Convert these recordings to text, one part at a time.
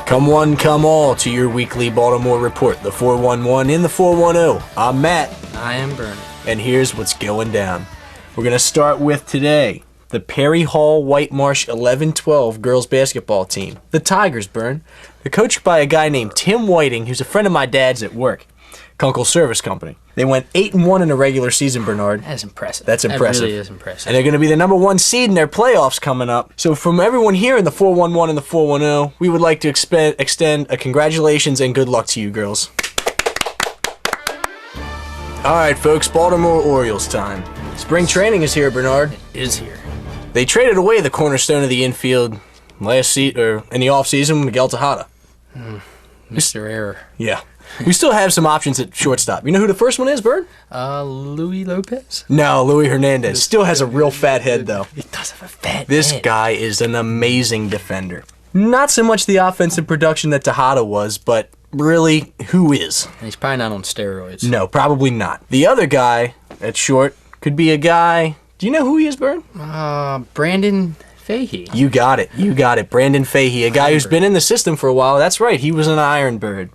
Come one, come all to your weekly Baltimore report, the 411 in the 410. I'm Matt. I am Bernie. And here's what's going down. We're going to start with today, the Perry Hall White Marsh 11-12 girls basketball team. The Tigers, Bern. They're coached by a guy named Tim Whiting, who's a friend of my dad's at work. Kunkel Service Company. They went 8-1 in the regular season, Bernard. That's impressive. That's impressive. That really is impressive. And they're going to be the number one seed in their playoffs coming up. So from everyone here in the 411 and the 410, we would like to extend a congratulations and good luck to you girls. All right, folks, Baltimore Orioles time. Spring training is here, Bernard. It is here. They traded away the cornerstone of the infield in the offseason, Miguel Tejada. Mr. Error. Yeah. We still have some options at shortstop. You know who the first one is, Bird? Louis Lopez? No, Louis Hernandez. Still has a real fat head, though. He does have a fat head. This guy is an amazing defender. Not so much the offensive production that Tejada was, but really, who is? And he's probably not on steroids. No, probably not. The other guy at short could be a guy... Do you know who he is, Bird? Brandon Fahey. You got it. You got it. Brandon Fahey, a guy who's been in the system for a while. That's right. He was an Iron Bird.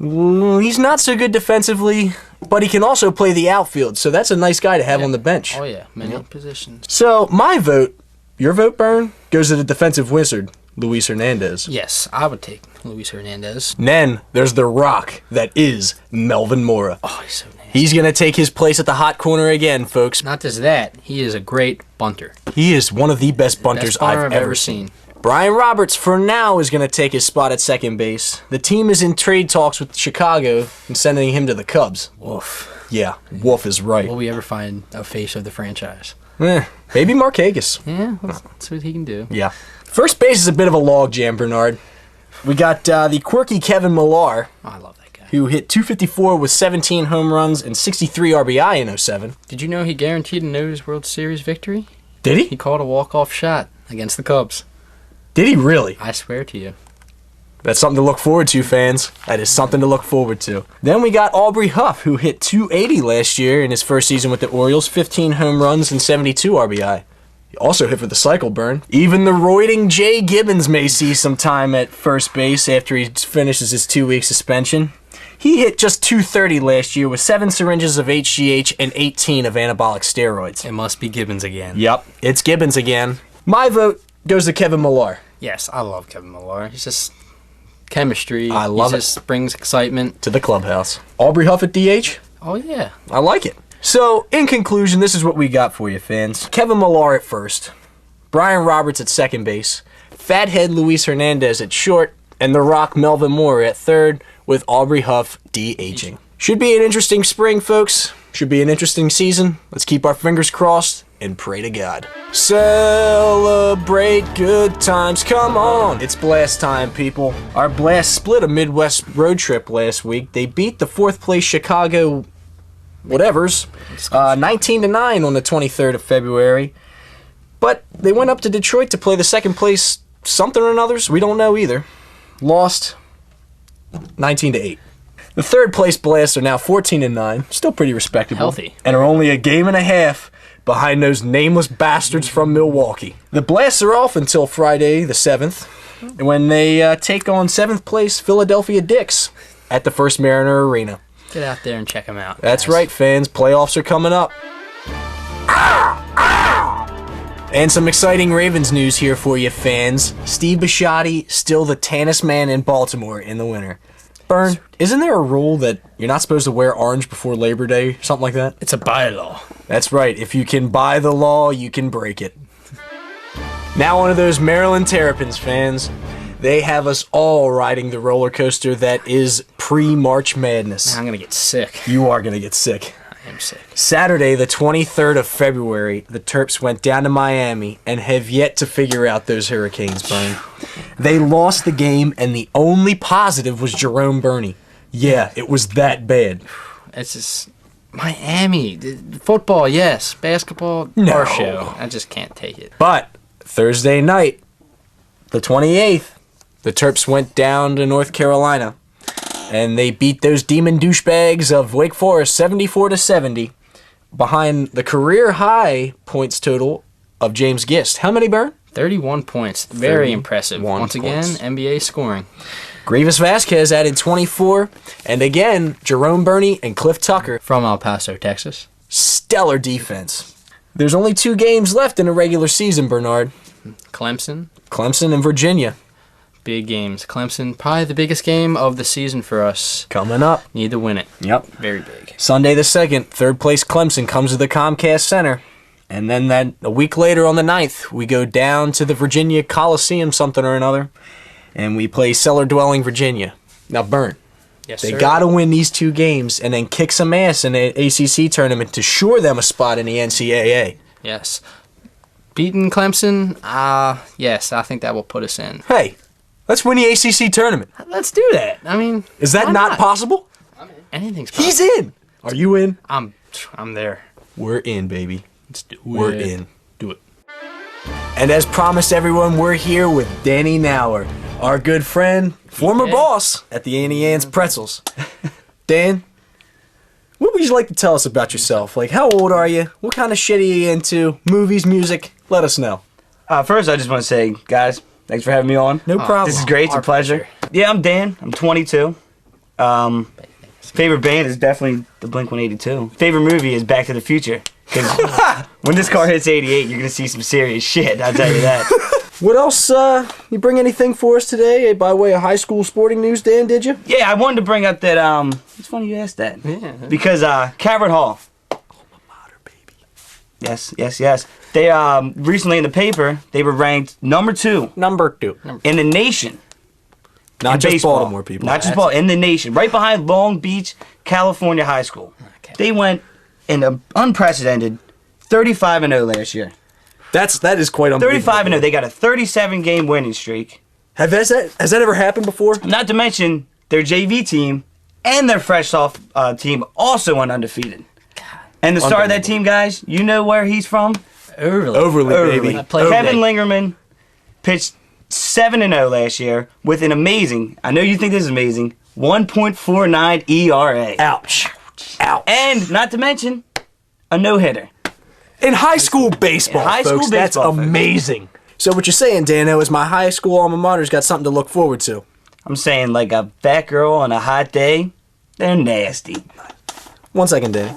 He's not so good defensively, but he can also play the outfield, so that's a nice guy to have on the bench. Oh, yeah. Many positions. So, my vote, your vote, Bern, goes to the defensive wizard, Luis Hernandez. Yes, I would take Luis Hernandez. Then, there's the rock that is Melvin Mora. Oh, he's so nasty. He's going to take his place at the hot corner again, folks. Not just that, he is a great bunter. He is one of the best bunters I've ever seen. Brian Roberts, for now, is going to take his spot at second base. The team is in trade talks with Chicago and sending him to the Cubs. Woof. Yeah, Wolf is right. Will we ever find a face of the franchise? Maybe Markakis. Yeah, that's what he can do. Yeah. First base is a bit of a logjam, Bernard. We got the quirky Kevin Millar. Oh, I love that guy. Who hit .254 with 17 home runs and 63 RBI in 07. Did you know he guaranteed a No's World Series victory? Did he? He called a walk-off shot against the Cubs. Did he really? I swear to you. That's something to look forward to, fans. That is something to look forward to. Then we got Aubrey Huff, who hit .280 last year in his first season with the Orioles, 15 home runs and 72 RBI. He also hit for the cycle, Burn. Even the roiding Jay Gibbons may see some time at first base after he finishes his 2-week suspension. He hit just .230 last year with 7 syringes of HGH and 18 of anabolic steroids. It must be Gibbons again. Yep, it's Gibbons again. My vote goes to Kevin Millar. Yes, I love Kevin Millar. He's just chemistry. I love it. He just brings excitement. To the clubhouse. Aubrey Huff at DH? Oh, yeah. I like it. So, in conclusion, this is what we got for you, fans. Kevin Millar at first. Brian Roberts at second base. Fathead Luis Hernandez at short. And the Rock Melvin Moore at third, with Aubrey Huff DHing. Should be an interesting spring, folks. Should be an interesting season. Let's keep our fingers crossed and pray to God. Celebrate good times. Come on. It's blast time, people. Our blast split a Midwest road trip last week. They beat the 4th place Chicago whatevers 19-9 on the 23rd of February. But they went up to Detroit to play the 2nd place something or another's. We don't know either. Lost 19-8. The 3rd place Blasts are now 14-9. Still pretty respectable. Healthy. And are only a game and a half behind those nameless bastards from Milwaukee. The Blasts are off until Friday the 7th, when they take on 7th place Philadelphia Dicks at the First Mariner Arena. Get out there and check him out. That's right, fans. Playoffs are coming up. And some exciting Ravens news here for you, fans. Steve Bisciotti, still the tannest man in Baltimore in the winter. Bern, isn't there a rule that you're not supposed to wear orange before Labor Day? Something like that? It's a bylaw. That's right. If you can buy the law, you can break it. Now one of those Maryland Terrapins, fans. They have us all riding the roller coaster that is pre-March Madness. I'm going to get sick. You are going to get sick. I am sick. Saturday, the 23rd of February, the Terps went down to Miami and have yet to figure out those Hurricanes, Bernie. They lost the game, and the only positive was Jerome Burney. Yeah, it was that bad. It's just Miami. Football, yes. Basketball, No. our show. I just can't take it. But Thursday night, the 28th, the Terps went down to North Carolina, and they beat those demon douchebags of Wake Forest 74-70 behind the career high points total of James Gist. How many, Bern? 31 points. Very impressive. 31 Once again, points. NBA scoring. Grievous Vasquez added 24. And again, Jerome Burney and Cliff Tucker. From El Paso, Texas. Stellar defense. There's only 2 games left in the regular season, Bernard. Clemson. Clemson and Virginia. Big games. Clemson, probably the biggest game of the season for us. Coming up. Need to win it. Yep. Very big. Sunday the 2nd, 3rd place Clemson comes to the Comcast Center. And then a week later on the 9th, we go down to the Virginia Coliseum something or another. And we play cellar-dwelling Virginia. Now, Burn. Yes, They sir. got to win these 2 games and then kick some ass in the ACC tournament to shore them a spot in the NCAA. Yes. Beating Clemson, yes, I think that will put us in. Hey, let's win the ACC tournament. Let's do that. I mean, Is that why not possible? Anything's possible. He's in. Are you in? I'm there. We're in, baby. Let's do it. We're in. Do it. And as promised, everyone, we're here with Danny Nauer, our good friend, former Yeah. boss at the Annie Ann's Pretzels. Dan, what would you like to tell us about yourself? Like, how old are you? What kind of shit are you into? Movies, music? Let us know. First, I just want to say, guys, thanks for having me on. No problem. This is great. It's Our a pleasure. Yeah, I'm Dan. I'm 22. Favorite band is definitely the Blink-182. Favorite movie is Back to the Future. Because when this car hits 88, you're going to see some serious shit, I'll tell you that. What else? You bring anything for us today by way of high school sporting news, Dan, did you? Yeah, I wanted to bring up that, it's funny you asked that. Yeah. Because, Cabot Hall. Yes. They, recently in the paper, they were ranked number 2 Number 2. in the nation. Not in just baseball. Baltimore people. Not just ball in the nation, right behind Long Beach, California High School. Okay. They went in an unprecedented 35-0 last year. That is quite unbelievable. 35-0. They got a 37-game winning streak. Has that ever happened before? Not to mention their JV team and their fresh off team also went undefeated. And the star of that team, guys, you know where he's from? Overlea, baby. I played Kevin Overlea. Lingerman pitched 7-0 last year with an amazing, I know you think this is amazing, 1.49 ERA. Ouch. Ouch. And not to mention, a no-hitter. In high school baseball, High school folks, baseball, that's folks. amazing. So what you're saying, Dano, is my high school alma mater's got something to look forward to. I'm saying like a fat girl on a hot day, they're nasty. 1 second, Danny.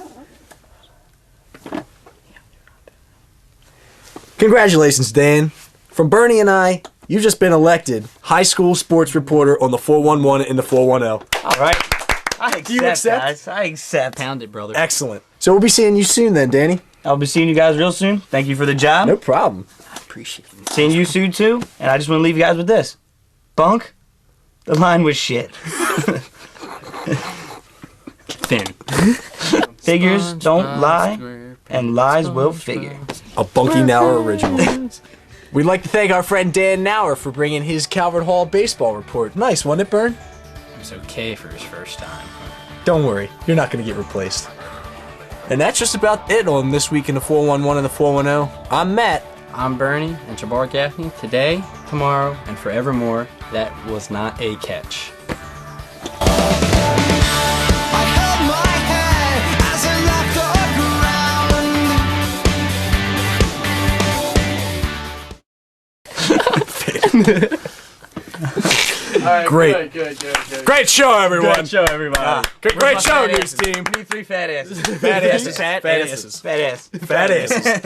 Congratulations, Dan. From Bernie and I, you've just been elected high school sports reporter on the 411 and the 410. All right. I accept, you accept? guys. I accept. Pound it, brother. Excellent. So we'll be seeing you soon then, Danny. I'll be seeing you guys real soon. Thank you for the job. No problem. I appreciate it. Seeing you soon too. And I just want to leave you guys with this. Bunk, the line was shit. Thin. Figures don't lie, and lies will figure. A Bunky Nauer original. We'd like to thank our friend Dan Nauer for bringing his Calvert Hall baseball report. Nice, wasn't it, Bern? It was okay for his first time. Don't worry, you're not going to get replaced. And that's just about it on This Week in the 411 and the 410. I'm Matt. I'm Bernie and Jabbar Gaffney. Today, tomorrow, and forevermore, that was not a catch. Great. Good. Great show, everyone. Good show, everybody. Great show, news team. We need 3 fat asses. Fat asses. Fat asses. Fat ass. Fat asses.